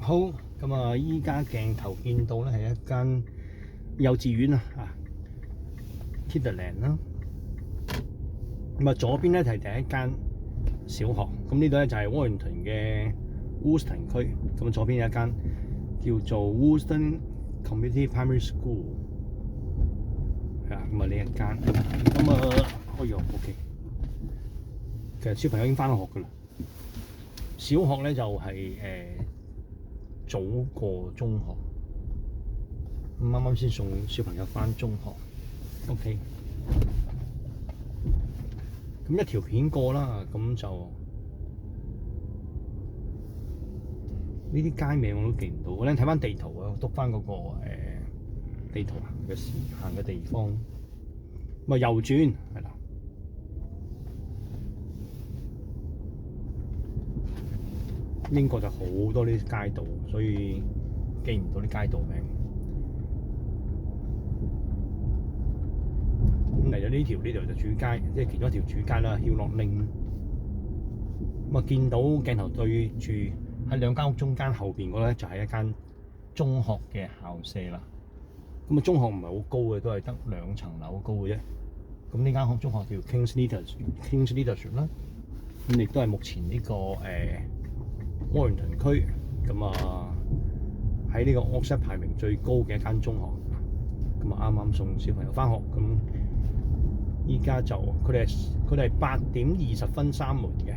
好，咁啊，依家鏡頭見到咧係一間幼稚園啊 Kiderland 啦。咁啊，左邊咧係第一間小學，咁呢度咧就係 Warrington 嘅 Woolston 區。咁啊，左邊有一間叫做 Woolston Community Primary School， 係啊，咁啊呢一間，咁啊，OK。其實小朋友已經返學㗎啦。小學咧就係早過中學，咁啱啱先送小朋友返中學 ，OK。咁一條片過啦，咁就呢啲街名我都記唔到。我咧睇翻地圖啊，篤翻嗰個地圖行嘅地方，咁啊右轉係啦。英國就好多呢啲街道，所以記唔到啲街道名。咁嚟咗呢條就主街，即係其中一條主街啦 ，Hillock Lane。咁啊，見到鏡頭對住喺兩間屋中間後邊嗰咧，就係一間中學嘅校舍啦。咁啊，中學唔係好高嘅，都係得2層樓高嘅啫。咁呢間中學叫 King's Leadership 啦。咁亦都係目前呢個Warrington 區咁啊，喺呢個 Oxford 排名最高嘅一間中學。咁啊，啱啱送小朋友返學，咁依家就佢哋係8點20分閂門嘅。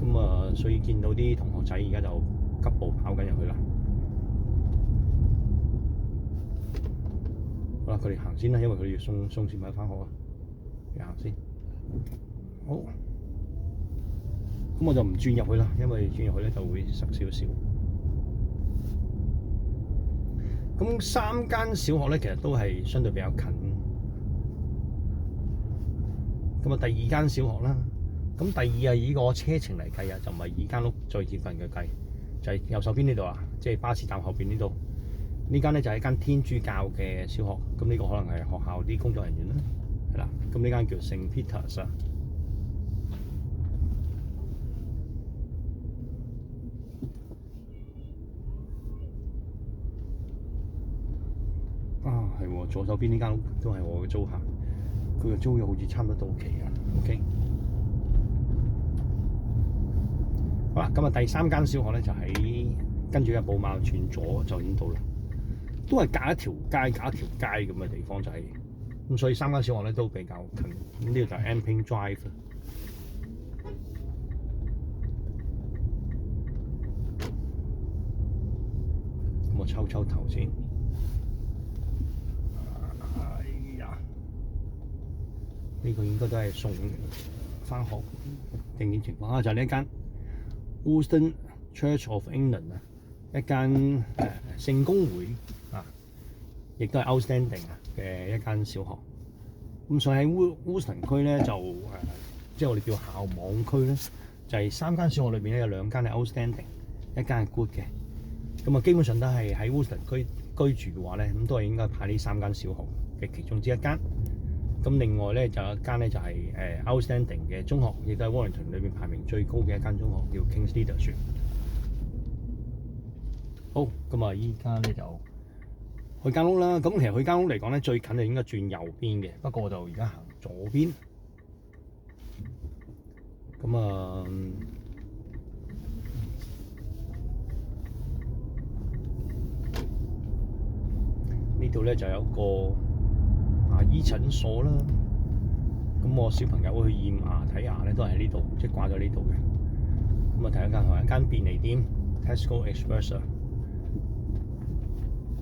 咁啊，所以見到啲同學仔而家就急步跑緊入去啦。好啦，佢哋行先啦，因為佢哋要送小朋友返學啊。你行先。好。咁我就唔轉入去啦，因為轉入去咧就會塞少少。咁3間小學咧，其實都係相對比較近。咁啊，第2間小學啦，咁第2係以個車程嚟計啊，就唔係以間屋最接近嘅計，就係右手邊呢度啊，即係巴士站後邊呢度。呢間咧就係一間天主教嘅小學，咁呢個可能係學校啲工作人員啦，係啦。咁呢間叫聖 Peters 啊。係喎，左手邊呢間屋都係我嘅租客，佢嘅租約好似差唔多到期啊。OK， 好啦，咁啊第3間小學咧就喺跟住嘅寶馬轉左就已經到啦，都係隔一條街咁嘅地方就係，咁所以3間小學咧都比較近。咁呢度就係 Amping Drive。咁我抽頭先。呢個應該都係送返學定點情況啊！就係呢一間 Woolston Church of England 啊，一間聖公會啊，亦都係 outstanding 嘅一間小學。咁所以喺 Woolston 區咧就即係我哋叫校網區咧，就係3間小學裏邊咧有2間係 outstanding， 一間係 good 嘅。咁啊，基本上都係喺 Woolston 區居住嘅話咧，咁都係應該派呢3間小學嘅其中之一間。咁另外咧就有一間咧就係outstanding 嘅中學，亦都係 Warrington 裏邊排名最高嘅一間中學，叫 King's Leadership。好，咁啊，依家咧就去間屋啦。咁其實去間屋嚟講咧，最近就應該轉右邊嘅，不過我就而家行左邊。咁啊，呢度咧就有一個牙醫診所啦，咁我小朋友去驗牙睇牙咧都係喺呢度，即係掛咗呢度嘅。咁啊，睇一間便利店 Tesco Express 啊。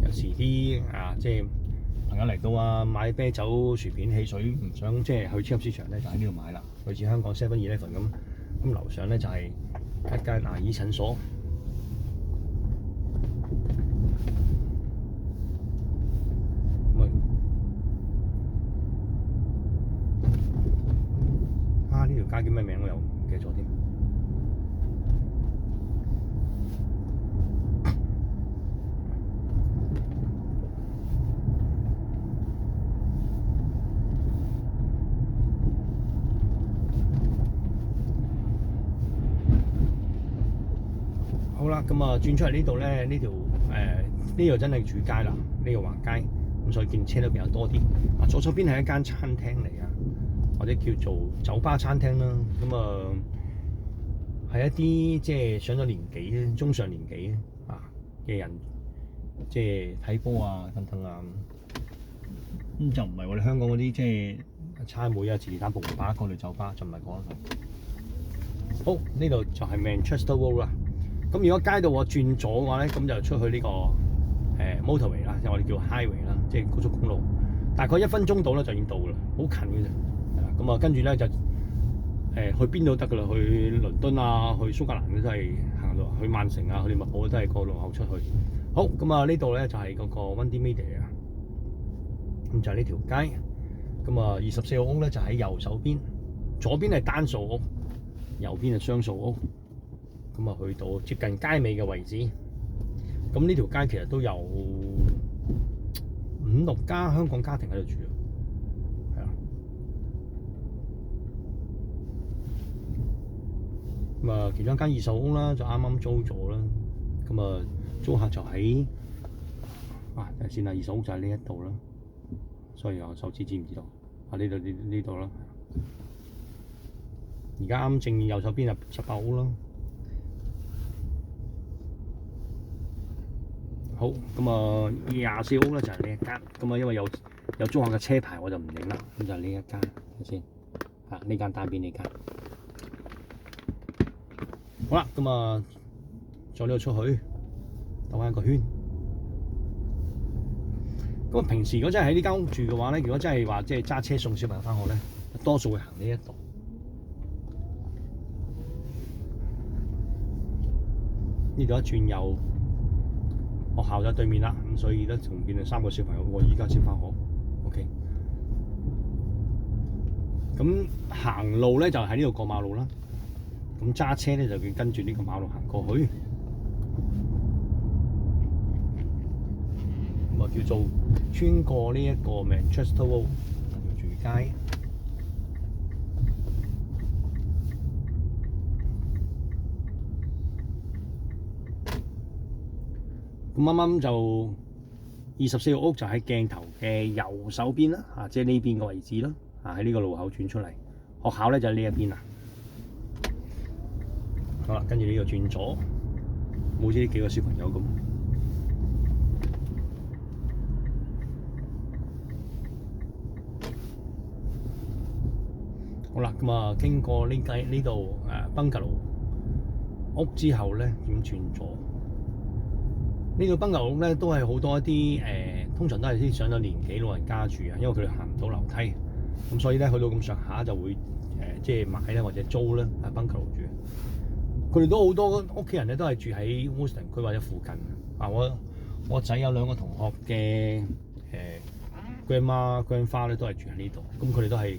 有時啲即係朋友嚟到啊，買啤酒、薯片、汽水，唔想即係去超級市場咧，就喺呢度買啦。類似香港 7-11咁，咁樓上咧就係一間牙醫診所。呢條街叫咩名我又唔記得咗添。好啦，咁啊轉出嚟呢度咧，呢度真係主街啦，呢個橫街，咁所以見車都比較多啲。啊，左手邊係一間餐廳嚟啊，或者叫做酒吧餐廳啦。咁啊係一啲即係上咗年紀、中上年紀嘅人，即係睇波啊等等啊。咁就唔係我哋香港嗰啲即係差妹啊、自彈步把嗰類酒吧，就唔係嗰一類。好，呢度就係 Manchester Road 啦。咁如果街道我轉左嘅話咧，咁就出去呢個motorway 啦，即係我哋叫 highway 啦，即係高速公路。大概1分鐘到咧就已經到啦，好近嘅啫。係啦，咁啊跟住咧就去邊度得㗎啦？去倫敦啊，去蘇格蘭都係行到，去曼城啊，去利物浦都係個路口出去。好，咁啊呢度咧就係嗰個 Windy Meadow 啊，咁就係呢條街。咁啊24號屋咧就喺右手邊，左邊係單數屋，右邊係雙數屋。咁啊去到接近街尾嘅位置。咁呢條街其實都有5-6家香港家庭喺度住，係啊。咁啊，其中一間2手屋啦，就啱啱租咗啦。咁啊，租客就喺等陣先啦，2手屋就喺呢一度啦。所以我手指知唔知道？呢度啦。而家啱正右手邊係18屋啦。好，咁啊24屋咧就係呢一間。咁啊，因為有租客嘅車牌，我就唔影啦。咁就係呢一間，睇先。呢間單邊呢間。好啦，咁啊，再呢度出去，兜翻個圈。咁啊，平時如果真係喺呢間屋住嘅話咧，如果真係話即係揸車送小朋友翻學咧，多數會行呢一度。呢度一轉右，學校就喺對面啦，咁所以咧仲見到3個小朋友，我而家先翻學。OK。咁行路咧就喺呢度過馬路啦。咁揸車咧就要跟住呢個馬路行過去。咁啊叫做穿過呢一個 Manchester Road 條主街。咁啱啱就24號屋就喺鏡頭嘅右手邊啦，即係呢邊個位置啦，喺呢個路口轉出嚟。學校咧就喺呢一邊啦。好啦，跟住呢個轉左，好似呢幾個小朋友咁。好啦，咁啊經過呢度Bungalow屋之後咧，點轉左？呢個Bungalow屋咧都係好多一啲通常都係啲上咗年紀老人家住啊，因為佢哋行唔到樓梯，咁所以咧去到咁上下就會即係買咧或者租咧Bungalow住。佢哋都好多屋企人咧都係住喺 Woolston 區或者附近啊。我仔有2個同學嘅grandma grandfather 咧都係住喺呢度，咁佢哋都係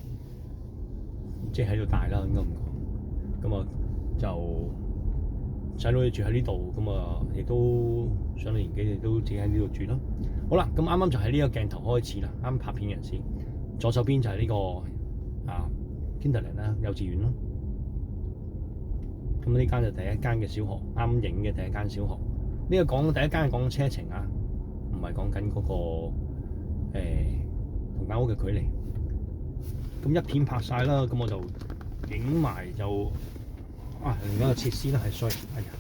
即係喺度大啦，應該咁講。咁啊就細佬住喺呢度，咁啊亦都上咗年紀，亦都自己喺呢度住啦。好啦，咁啱啱就喺呢個鏡頭開始啦，啱拍片嗰陣時，左手邊就係呢個Kinderland 啦，幼稚園啦。咁呢間就第一間嘅小學，啱影嘅第一間小學。呢個講第一間係講車程啊，唔係講緊嗰個同間屋嘅距離。咁一片拍晒啦，咁我就影埋就另一個設施啦，係衰，係啊。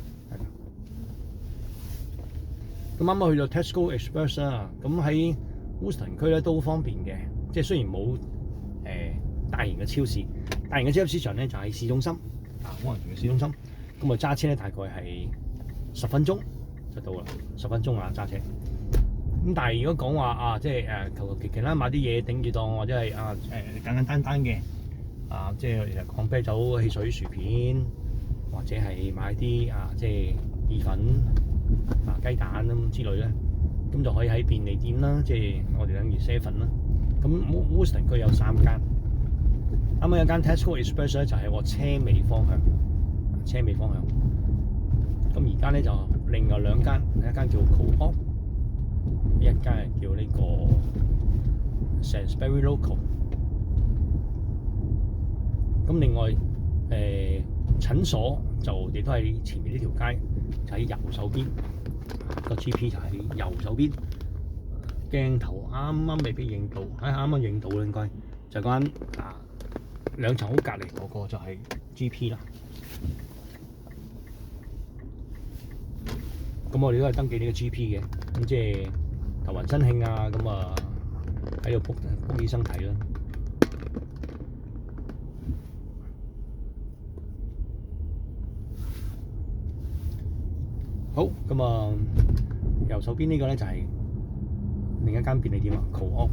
咁啱啱去到 Tesco Express 啦，咁喺 Woolston 區咧都好方便嘅，即係雖然冇大型嘅超市，大型嘅超級市場咧就喺市中心。可能住嘅市中心，咁我揸車咧大概係10分鐘就到啦，10分鐘揸車。咁但係如果講話即係求其啦買啲嘢頂住檔，或者係簡簡單嘅即係講啤酒、汽水、薯片，或者係買啲即係意粉、雞蛋咁之類咧，咁就可以喺便利店啦，即係我哋等於 Seven 啦。咁 Woolston 區有3間。啱啱有間 Tesco Express 咧，就係我車尾方向，咁而家咧就另外2間，一間叫 Co-op， 一間係叫呢個 Sainsbury Local。咁另外診所就亦都係前面呢條街，就喺右手邊，個 GP 就喺右手邊。鏡頭啱啱未必影到，啱啱影到啦，應該就嗰間兩層好隔離嗰個就係 GP 啦。咁我哋都係登記呢個 GP 嘅，咁即係頭暈身慶啊，咁啊喺度卜醫生睇啦。好，咁啊右手邊呢個咧就係另一間便利店啊 Co-op。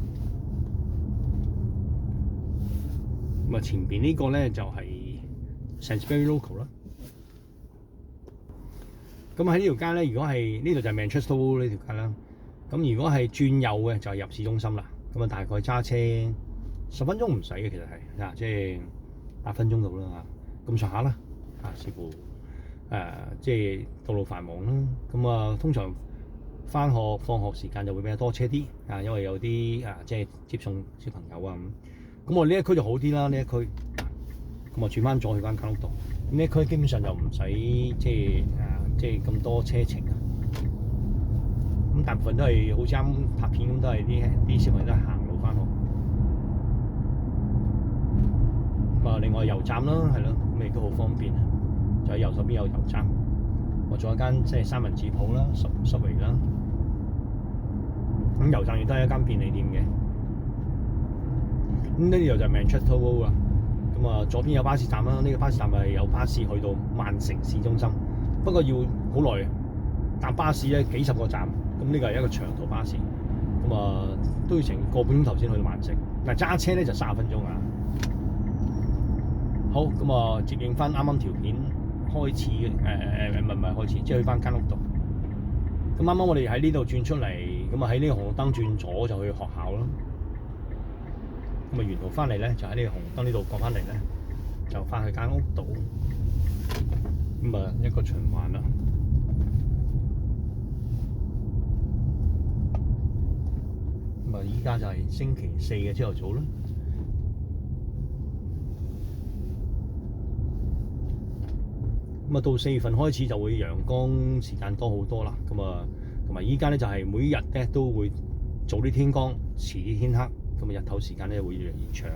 咁啊前邊呢個咧就係 Sainsbury Local 啦。咁喺呢條街咧，如果係呢度就係 Manchester Road 呢條街啦。咁如果係轉右嘅就係入市中心啦。咁啊大概揸車10分鐘唔使嘅，其實係即係8分鐘到啦咁上下啦。視乎即係道路繁忙啦。咁啊通常返學放學時間就會比較多車啲因為有啲即係接送小朋友啊咁。咁我呢一區就好啲啦，呢一區咁啊轉翻左去間間屋度。咁呢一區基本上就唔使即係咁多車程啊。咁大部分都係好似啱拍片咁，都係啲小朋友都係行路返學。咁啊，另外油站啦，係咯，咁亦都好方便啊。就喺右手邊有油站，我仲有間即係三文治鋪啦、Subway啦。咁油站亦都係一間便利店嘅。咁呢度就係 Manchester Road 啦。咁啊，左邊有巴士站啦，呢個巴士站係有巴士去到曼城市中心，不過要好耐搭巴士咧，幾十個站。咁呢個係一個長途巴士，咁啊都要成個半鐘頭先去到曼城。嗱揸車咧就30分鐘啊。好，咁啊接應翻啱啱條片開始嘅，唔係開始，即係去翻間屋度。咁啱啱我哋喺呢度轉出嚟，咁啊喺呢個紅綠燈轉左就去學校啦。咁啊沿途翻嚟咧就喺呢個紅綠燈呢度過翻嚟咧，就翻去間屋度。咁啊一個循環啦。咁啊依家就係星期4嘅朝頭早啦。咁啊到4月份開始就會陽光時間多好多啦。咁啊同埋依家咧就係每日咧都會早啲天光，遲啲天黑。咁啊日頭時間咧會越嚟越長。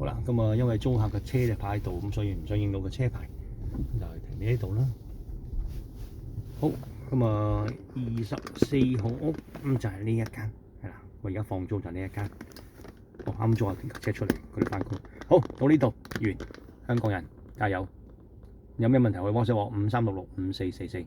好啦，咁啊因為租客嘅車就泊喺度，咁所以唔想影到個車牌，就係停喺呢度啦。好，咁啊24號屋咁就係呢一間，係啦。我而家放租就呢一間。我啱租下架車出嚟，佢哋返工。好，到呢度完，香港人加油！有咩問題可以 WhatsApp 我53665444。